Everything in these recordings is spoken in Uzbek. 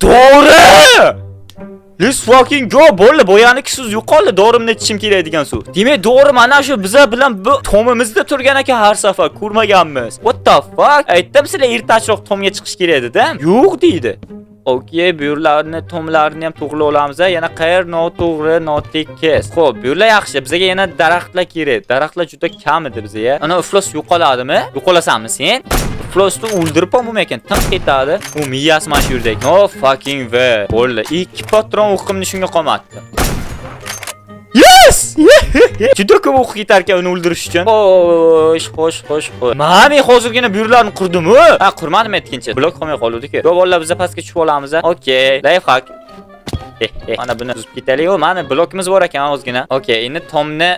Doğru. Let's fucking go. Bo'ldi, bo'yaniki siz yo'qoldi. Dorimni ichishim kerak degan suv. Demak, doğru mana shu biza bilan bu tomimizda turgan ekan har safar ko'rmaganmiz. What the fuck? Aytdim sizlar ertachroq tomga chiqish kerak dedi-da. Yo'q deydi. Okay, bu yerlarni, tomlarni ham to'g'ri olamiz. Yana qayer noto'g'ri, notekis. Xo'p, bu yerlar yaxshi. Bizga yana daraxtlar kerak. Daraxtlar juda kam edi bizga. Ana iflos yo'qoladimi? Yo'qolasanmi sen? Iflosni o'ldirib bo'lmay ekan, tinq ketadi. U miyasi mana shu yerda. No fucking way. Bo'ldi. 2 patron o'qimni shunga qolmatdi. Yes! Juda ko'p o'q ketar ekan uni o'ldirish uchun. Xo'sh. Men hozirgina bu yerlarni qurdim-ku. Ha, qurmadim aytgancha. Blok qolmay qoldi-ku. Yo, bolalar biz pastga tushib olamiz. Okay, lifehack. Mana buni buzib ketaylik. Mana blokimiz bor ekan ozgina. Okay, endi tomni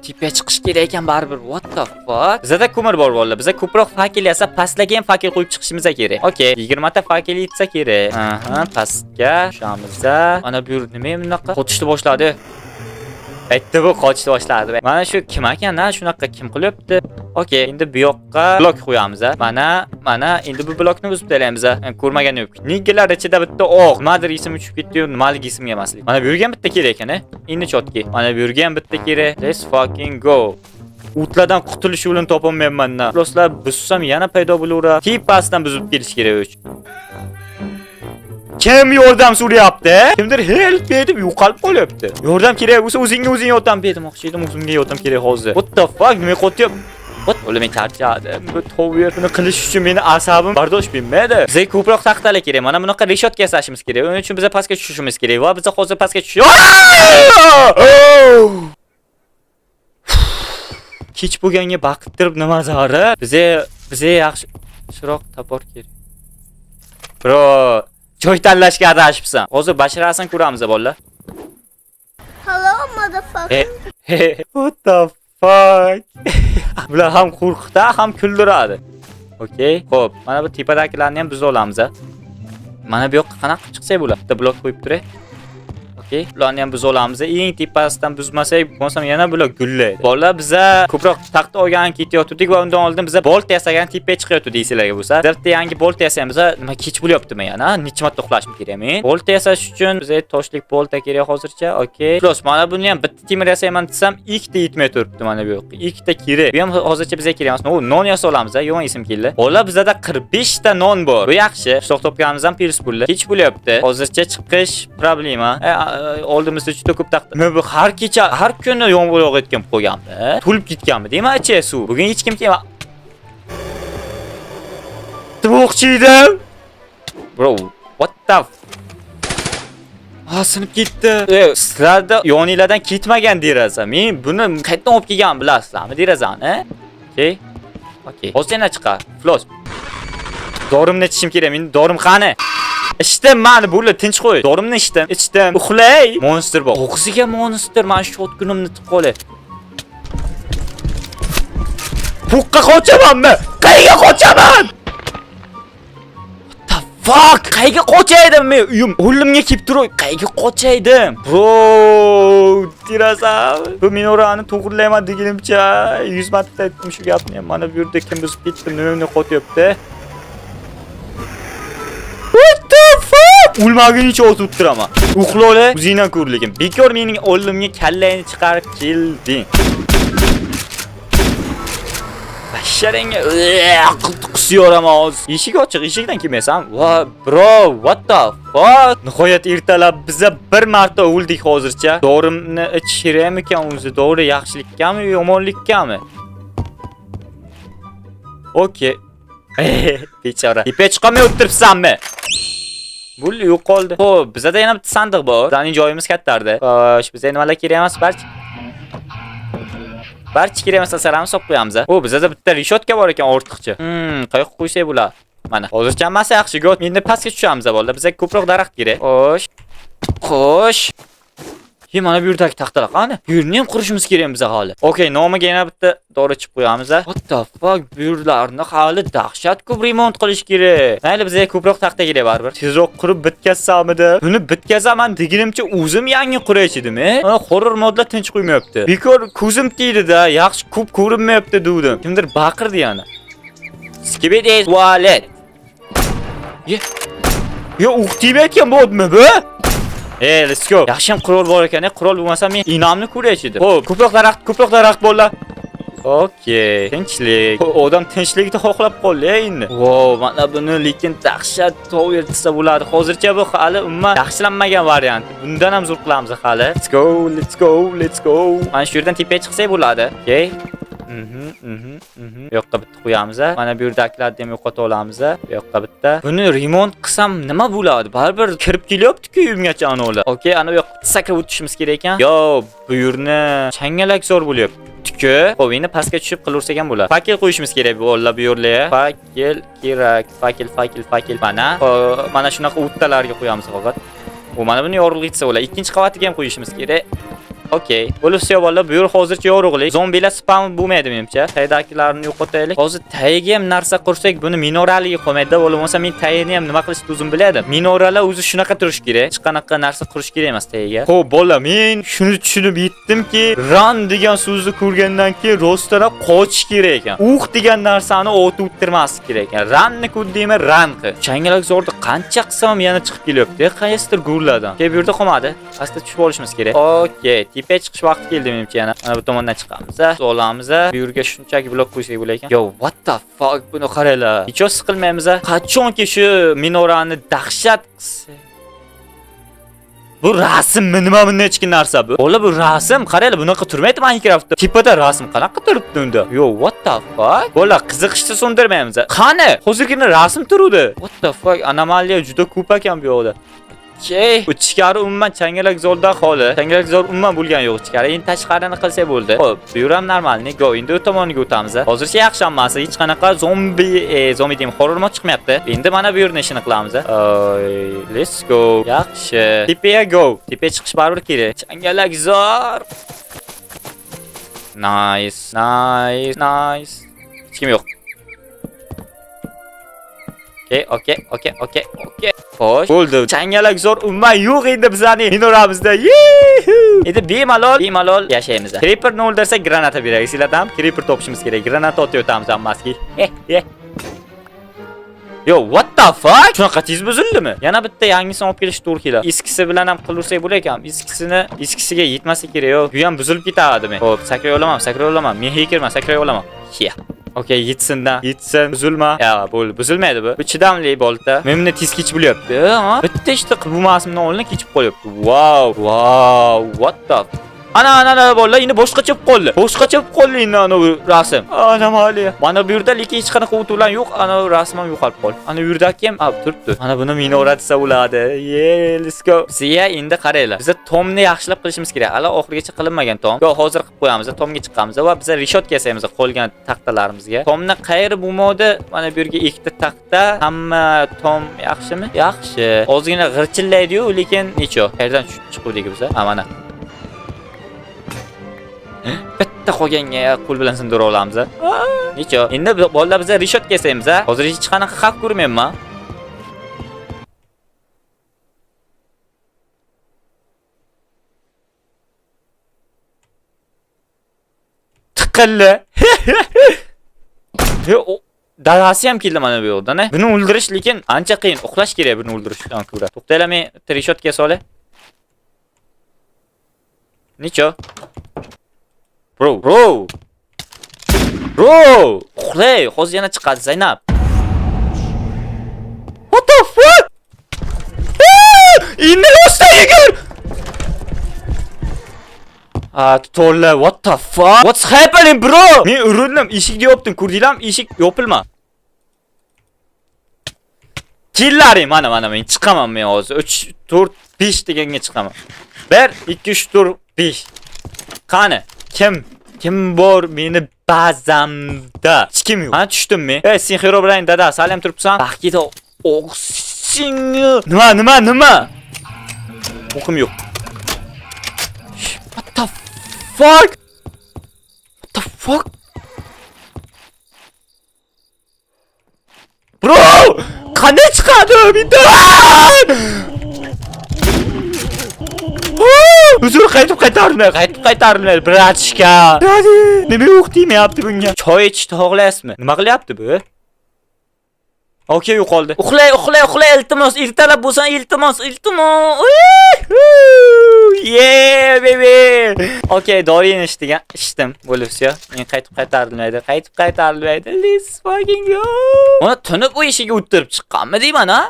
tepaga chiqish kerak ekan baribir. What the fuck? Bizda ko'mir bor bolalar. Biza ko'proq fakil yasa, pastlarga ham fakil qo'yib chiqishimiz kerak. Okay, 20 ta fakil yetsa kerak. Aha, pastga tushamiz. Mana bu yer nima bunaqa? Qotishni boshladi. Aytdi bu qochishni boshladi. Mana shu kim ekan-a? Shunaqa kim qilyapti? Okay, endi bu yoqqa blok qo'yamiz. Mana endi bu blokni buzib tashlaymiz. Ko'rmagan yo'q. Nigalar ichida bitta oq, nimadir ism uchib ketdi-yu, nimalig ismga emaslik. Mana bu yerga ham bitta kerak ekan-a? Endi chotki. Mana bu yerga ham bitta kerak. Let's fucking go. O'tlardan qutulish yo'lini topolmayapman-da. Do'stlar, buzsam yana paydo bo'laveradi. Tepasidan buzib kelish kerak. Kim yordam so'rayapti? Kimdir help deb yo'qolib qolyapti. Yordam kerak bo'lsa o'zingga o'zing yordam bermoqchi edim, o'zimga yordam kerak hozir. What the fuck? Nima qilyapti? O'lim men charchadim. Bu to'yerni qilish uchun meni asabim bardosh bermaydi. Bizga ko'proq taxtalar kerak. Mana bunaqa reshotka yasashimiz kerak. Uning uchun biz pastga tushishimiz kerak va biz hozir pastga tushamiz. Kech bo'lganga baqirtirib nima zari? Bizga yaxshiroq topor kerak. Bro, joy tanlashga adashibsan. Hozir basharasini ko'ramiz bolalar. Hello motherfucker. What the fuck? Bular ham qo'rqitadi, ham kuldiradi. Okay, xo'p, mana bu tepadagilarni ham buzib olamiz. Mana bu yoqqa qanaqa chiqsak bo'ladi? Bitta blok qo'yib turay. Okay, ularni ham buzib olamiz. Eng tepasidan buzmasak, bo'lsam yana bular gullaydi. Bolalar biza ko'proq taxta olgan ketayotdik va undan oldin biza bolt yasagan tepaga chiqayotdi deysizlarga bo'lsa. Bitta yangi bolt yasaymiz. Nima kech bo'lyaptimi yana? Necha marta uxlashim kerakmi? Bolt yasash uchun bizga toshlik bolta kerak hozircha. Okay. Plus mana buni ham bitta temir yasayman desam, ikkita yetmay turibdi mana bu yoqqa. Ikkita kerak. Bu ham hozircha bizga kerak emas. Non yasa olamiz. Yo'q esim keldi. Bolalar bizda 45 ta non bor. Bu yaxshi. Qishloq topganimiz ham pers pulli. Kech bo'lyapti. Hozircha chiqish problema. Oldimizda juda ko'p taxta. Men bu har kecha, har kuni yomg'ir yog'ayotgan qo'yganmi? To'lib ketganmi? Demak-chi suv. Bugun hech kim kelmadi. Timoqchi edim. Bro, what the sinib ketdi. Sizlarda yoninglardan ketmagan deraza. Men buni qayerdan olib kelgan bilasizlarmi derazani? Okay. Hozir yana chiqar. Flos. Dorimni ichishim kerak. Men dorim qani? İçtim mani bo'ldi, tinch qo'y. Dorimni ichdim. Uxlay. Monster bor. Og'ziga monster, men shotgunimni tiqib qolay. Fuqqa qochamanmi? Qayga qochaman? What the fuck? Qayga qochaydim men? Uyim o'limga kelib turib, qayga qochaydim? Bro, tirasam. Bu minorani to'g'rilayman deganimcha 100 marta aytdim shu gapni. Mana bu yerda kim buzib ketdi, nima qotyapti? O'lmagunicha o'tib turaman. Uxlole, o'zingdan ko'r lekin. Bekor mening o'limga kallangni chiqarib kelding. Basharangga qisiyoraman hozir. Eshik ochiq, eshikdan kelmaysan. Va bro, what the fuck? Nihoyat ertalab biza bir marta o'ldik hozircha. Dorimni ichish kerakmi ekan o'zi? Dori yaxshilikkami, yomonlikkami? Okay. Bechora. Tepaga chiqolmay o'tiribsanmi? Bu yo'qoldi. Xo'p, bizda yana bitta sandiq bor. Bizning joyimiz kattardi. Xo'sh, bizga nimalar kerak emas? Barcha kerak emas narsalarni solib qo'yamiz. O, bizda bitta reshotka bor ekan ortiqcha. Qayoqqa qo'ysak bo'ladi? Mana. Hozircha hammasi yaxshi. Endi pastga tushamiz bolalar. Bizga ko'proq daraxt kerak. Xo'sh. Mana bu yerdagi taxtalar qani? Bu yerni ham qurishimiz kerak biz hali. Okay, nomiga yana bitta dori chip qo'yamiz. What the fuck? Bu yerlarni hali dahshat ko'p remont qilish kerak. Mayli, bizga ko'proq taxta kerak baribir. Tezroq qurib bitkazsamidi? Buni bitkazaman deganimcha o'zim yangi quraychidim. Horror modlar tinch qo'ymayapti. Bekor ko'zim tegdi-da, yaxshi ko'p ko'rinmayapti dedim. Kimdir baqirdi yana. Skibidi tualet. Yo, uqtiyotgan bo'ldimi bu? Let's go. Yaxshim qurol bor ekan, qurol bo'lmasa men inamni ko'raychidim. Xo'p, ko'proq daraxt bo'llar. Okey, tinchlik. Odam tinchlikni xohlab qoldi endi. Wow, mana buni lekin dahshat to'g'ri desa bo'ladi. Hozircha bu hali umuman yaxshilanmagan variant. Bundan ham zo'r qilamiz hali. Let's go. Mana shu yerdan tepaga chiqsak bo'ladi. Okey. Bu yoqqa bitta qo'yamiz. Mana bu yerdagilarni ham yo'qotib olamiz. Bu yoqqa bitta. Buni remont qilsam nima bo'ladi? Baribir kirib kelyapti-ku uyimgacha anolar. Okey, ana bu yoqqa sakrab o'tishimiz kerak ekan. Yo, bu yerni changalak zo'r bo'lyapti. Xo'p, endi pastga tushib qilaversak ham bo'ladi. Fakil qo'yishimiz kerak bo'ldi bu yerlarga. Fakil kerak. Fakil. Mana shunaqa o'ttalarga qo'yamiz faqat. Mana buni yorug'lik desa bo'ladi. Ikkinchi qavatiga ham qo'yishimiz kerak. Okey. Bo'lsa bolalar, bu yer hozircha yorug'lik. Zombilar spam bo'lmaydi menimcha. Qaydagilarni yo'qotaylik. Hozir tagiga ham narsa qursak, buni minoraliga qo'ymaydi. Bo'lmasa men tagini ham nima qilishni o'zim biladim. Minoralar o'zi shunaqa turish kerak. Hech qanaqa narsa qurish kerak emas tagiga. Xo'p, bolalar, men shuni tushunib yetdimki, run degan so'zni ko'rgandan keyin rostdan qochish kerak ekan. degan narsani o'tib o'tirmaslik kerak ekan. Runni ko'rdingmi, run qil. Changalak zo'rda qancha qilsam yana chiqib kelyapti. Qaysidir gurlardan. Bu yerda qolmadi. Pastga tushib olishimiz kerak. Okey. Tepaga chiqish vaqti keldi menimcha yana. Mana bu tomondan chiqamiz. Olamiz. Bu yerga shunchaki blok qo'ysak bo'lar ekan. Yo, what the fuck, buni qaranglar. Hech siqilmaymiz. Qachonki shu minorani dahshat qilsa. Bu rasmmi, nima bunday kichkina narsa bu? Ola bu rasm, qaranglar, bunaqa turmaydi Minecraftda. Tepada rasm qanaqa turibdi unda? Yo, what the fuck? Bola, qiziqishni so'ndirmaymiz. Qani? Hozirgina rasm turuvdi. What the fuck? Anomaliya juda ko'p ekan bu yoqda. Bu ichkari umuman changalak zo'rda xoli. Changalak zo'r umuman bo'lgan yo'q ichkari. Endi tashqarini qilsak bo'ldi. Xo'p, bu yer ham normal. Go, endi u tomoniga o'tamiz. Hozircha yaxshi hammasi, hech qanaqa zombi deyim, horror chiqmayapti. Endi mana bu yerni ishini qilamiz. Let's go. Yaxshi. Tepaga go. Tepaga chiqish baribir kerak. Changalak zo'r. Nice. Hech kim yo'q. Okey. Xo'sh, bo'ldi. Changalak zo'r umuman yo'q endi bizning minoramizda. Endi bemalol yashaymiz. Creeperni o'ldirsak granata beradi. Sizlardan Creeper topishimiz kerak. Granata otib o'tamiz hammasiga. Yo, what the fuck? Shunaqa tez buzildimi? Yana bitta yangisini olib kelish to'g'ri keladi. Eskisi bilan ham qilursak bo'lar ekan. Eskisiga yetmasa kerak. Yo, bu ham buzilib ketadi men. Xo'p, sakray olaman. Men hekerman, sakray olaman. Okey, yetsin, buzilma. Ya, bo'ldi, buzilmaydi bu. Bu chidamli bolta. Men buni tez kechib bo'lyapti. Bitta ishda bo'lmasimdan oldin kechib qolyapti. Wow, what the Ana bolalar endi boshqacha bo'lib qoldi endi ana bu rasm. Anomaliya. Mana bu yerda lekin hech qanaqa o'tuvlar yo'q. Ana bu rasm ham yo'qolib qoldi. Ana bu yerdagi ham turibdi. Mana buni minora desa bo'ladi. Let's go. Sizga endi qaranglar. Biz tomni yaxshilab qilishimiz kerak. Hali oxirigacha qilinmagan tom. Yo, hozir qilib qo'yamiz. Tomga chiqamiz va biz reshotka yasaymiz qolgan taxtalarimizga. Tomni qayeri bo'lmadi. Mana bu yerga ikkita taxta. Hamma tom yaxshimi? Yaxshi. Ozgina g'irchillaydi-yu, lekin necha? Qayerdan chiquvdik biz? Mana. Bitta qolganga qo'l bilan sindira olamiz. Necha? Endi bolalar biz reshotka yasaymiz. Hozir hech qanaqa xavf ko'rmayman. Tiqilli. Dadasi ham keldi mana bu yoqdan. Buni o'ldirish lekin ancha qiyin. Uxlash kerak buni o'ldirishdan ko'ra. To'xtaylar, men reshotka solay. Necha? Bro. Uxlay, hozir yana chiqadi Zaynab. What the fuck? Endi losdan yugur. To'lla, what the fuck? What's happening, bro? Men urindim, eshikni yopdim, ko'rdinglarmi? Eshik yopilma. Kellaring, mana men chiqaman men hozir. 3 4 5 deganga chiqaman. 1 2 3 4 5. Qani? Kim bor meni bazamda? Hech kim yo'q. Mana tushdim men. Sen Herobrine dada, salam turibsan? Baxtida o'qsing. Nima? O'qim yo'q. What the fuck? Bro! Qanday chiqadi bittadan? Uzr, qaytarilmaydi, bratishka. Nima yo'q deyapti bunga? Choy ichishni xohlayapsizmi? Nima qilyapti bu? Okey, yo'qoldi. Uxlay, iltimos, ertalab bo'lsan, iltimos. Yeah, baby. Okey, dorini ichdim. Bo'libsiz-yo. Men qaytib qaytarilmaydi. Let's fucking go. Mana tunib u eshigiga o'tirib chiqqanmi deyman, ha?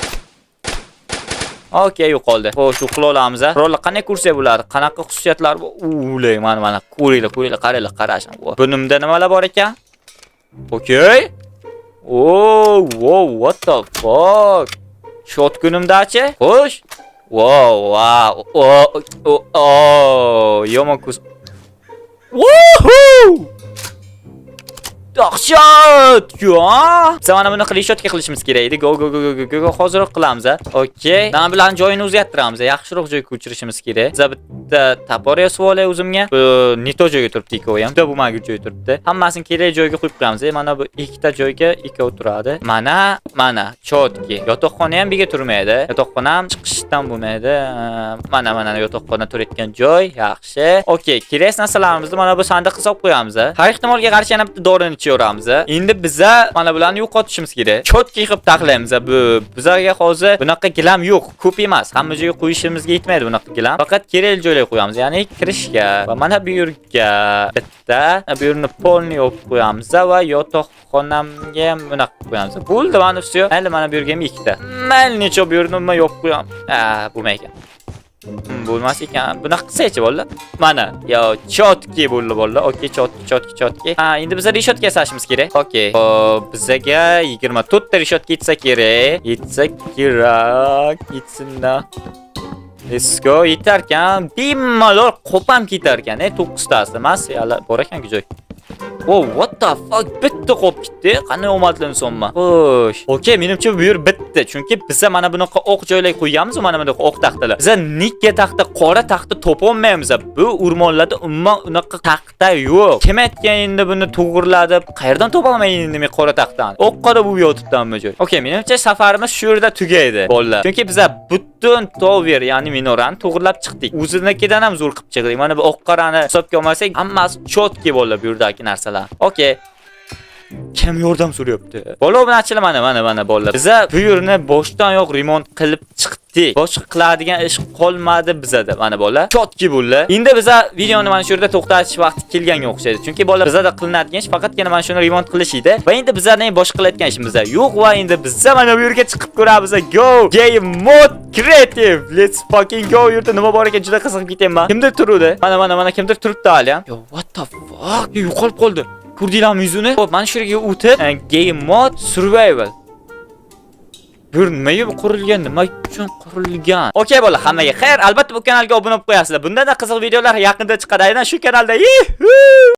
Okey, yo'qoldi. Xo'sh, uxla olamiz. Qurollar qanday ko'rsak bo'ladi? Qanaqa xususiyatlar bor? Ulay, mana ko'ringlar, qarashing. Bunimda nimalar bor ekan? Okey. Oh, wow, what the fuck? Shotgunimda-chi? Xo'sh. Wow. Yomon kus. Woohoo! Dahshat! Biz mana buni qilishimiz kerak edi. Go. Hozirroq qilamiz. Okey. Mana bularning joyini o'zgartiramiz. Yaxshiroq joyga ko'chirishimiz kerak. Biz bitta topor yasab olay o'zimga. Bu neto joyga turibdi ikkovi ham. Bitta bu manga joy turibdi. Hammasini kerak joyga qo'yib qo'yamiz. Mana bu ikkita joyga ikkovi turadi. Mana chotki. Yotoqxona ham birga turmaydi. Yotoqxona ham chiqishdan bo'lmaydi. Mana yotoqxona turadigan joy. Yaxshi. Okey, kerak narsalarimizni mana bu sandiqqa solib qo'yamiz. Har ehtimolga qarshi yana bitta dorini ichaveramiz. Endi biza mana bularni yo'qotishimiz kerak. Chotki qilib taxlaymiz. Bu bizlarga hozir bunaqa gilam yo'q, ko'p emas. Hamma joyga qo'yishimizga yetmaydi bunaqa gilam. Faqat kerakli joylarga qo'yamiz. Ya'ni kirishga va mana bu yerga bitta, bu yerni polni yopib qo'yamiz va yotoqxonamga ham bunaqa qo'yamiz. Bo'ldi, mana shu. Mayli, mana bu yerga ham ikkita. Mayli, necha bu yerni nima yopib qo'yamiz. Bo'lmaydi. Bo'lmas ekan. Bunaqa qilsa-chi bo'ldi. Mana, yo chotki bo'ldi. Okey, chotki. Endi biz reshotka yasashimiz kerak. Okey. Bizga 24 ta reshotka yetsa kerak. Yetsinda. Let's go. Yetarkan, bemalol qopam ketarkan. 9 tasi emas, bor ekan joy. Oh, what the fuck? Bitta qolib ketdi. Qanday omadli insonman. Xo'sh. Okey, menimcha bu yer bitdi. Chunki biz mana bunaqa o'q joylarga qo'yganmiz, mana bunaqa o'q taxtalar. Biz nega taxta, qora taxta topa olmaymiz. Bu o'rmonlarda umuman unaqa taxta yo'q. Kim aytgan endi buni to'g'riladi? Qayerdan topa olmayman endi men qora taxtani? O'qqada bu yotibdi hamma joy. Okey, menimcha safarimiz shu yerda tugaydi. Bolalar. Chunki biz butun tover, ya'ni minorani to'g'rilab chiqdik. O'zinikidan ham zo'r qilib chiqdik. Mana bu o'qqarani hisobga olmasak, hammasi chotki bo'ldi bu yerdagi narsalar. Okey. Kim yordam so'rayapti? Bola obunachilar mana bolalar. Biz bu yerni boshdan yo'q remont qilib chiqdik. Boshqa qiladigan ish qolmadi bizda. Mana bolalar. Chotki bo'ldi. Endi biz videoni mana shu yerda to'xtatish vaqti kelganga o'xshaydi. Chunki bolalar bizda qilinadigan ish faqatgina mana shuni remont qilish edi. Va endi bizlarning boshqa qiladigan ishimiz yo'q va endi biz mana bu yerga chiqib ko'ramiz. Go! Game mode creative. Let's fucking go. Yurtda nima bor ekan juda qiziqib ketyapman. Kimdir turuvdi? Mana kimdir turibdi hali ham. Yo, what the fuck? Yo'qolib qoldi. Ko'rdinglarmi yuzini? Xo'p, mana shu yerga o'tib, game mode survival. Bu nimaga qurilgan? Nima uchun qurilgan? Okey, bolalar, hammaga xayr. Albatta bu kanalga obuna bo'lib qo'yasizlar. Bundan da qiziq videolar yaqinda chiqadi. Aynan shu kanalda.